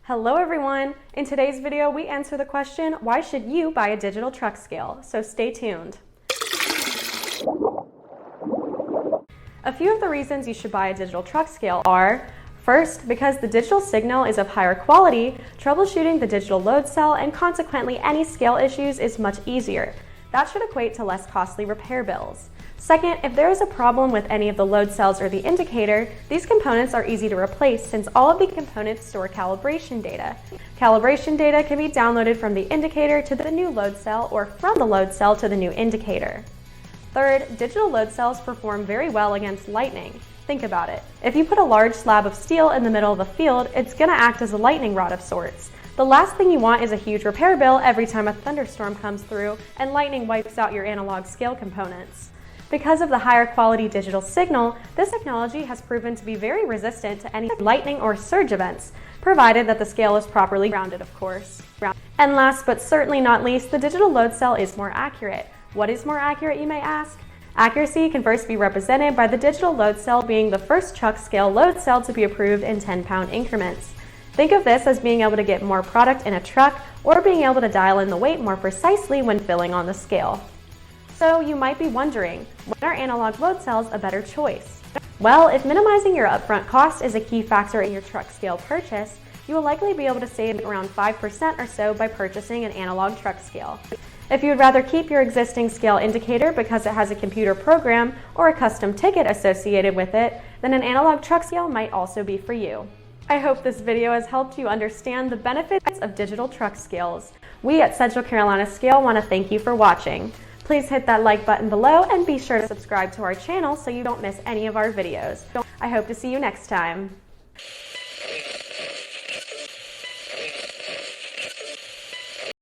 Hello everyone! In today's video, we answer the question, why should you buy a digital truck scale? So stay tuned. A few of the reasons you should buy a digital truck scale are: first, because the digital signal is of higher quality, troubleshooting the digital load cell and consequently any scale issues is much easier. That should equate to less costly repair bills. Second, if there is a problem with any of the load cells or the indicator, these components are easy to replace since all of the components store calibration data. Calibration data can be downloaded from the indicator to the new load cell or from the load cell to the new indicator. Third, digital load cells perform very well against lightning. Think about it. If you put a large slab of steel in the middle of a field, it's going to act as a lightning rod of sorts. The last thing you want is a huge repair bill every time a thunderstorm comes through and lightning wipes out your analog scale components. Because of the higher quality digital signal, this technology has proven to be very resistant to any lightning or surge events, provided that the scale is properly grounded, of course. And last but certainly not least, the digital load cell is more accurate. What is more accurate, you may ask? Accuracy can first be represented by the digital load cell being the first truck scale load cell to be approved in 10-pound increments. Think of this as being able to get more product in a truck or being able to dial in the weight more precisely when filling on the scale. So you might be wondering, when are analog load cells a better choice? Well, if minimizing your upfront cost is a key factor in your truck scale purchase, you will likely be able to save around 5% or so by purchasing an analog truck scale. If you would rather keep your existing scale indicator because it has a computer program or a custom ticket associated with it, then an analog truck scale might also be for you. I hope this video has helped you understand the benefits of digital truck scales. We at Central Carolina Scale want to thank you for watching. Please hit that like button below and be sure to subscribe to our channel so you don't miss any of our videos. I hope to see you next time.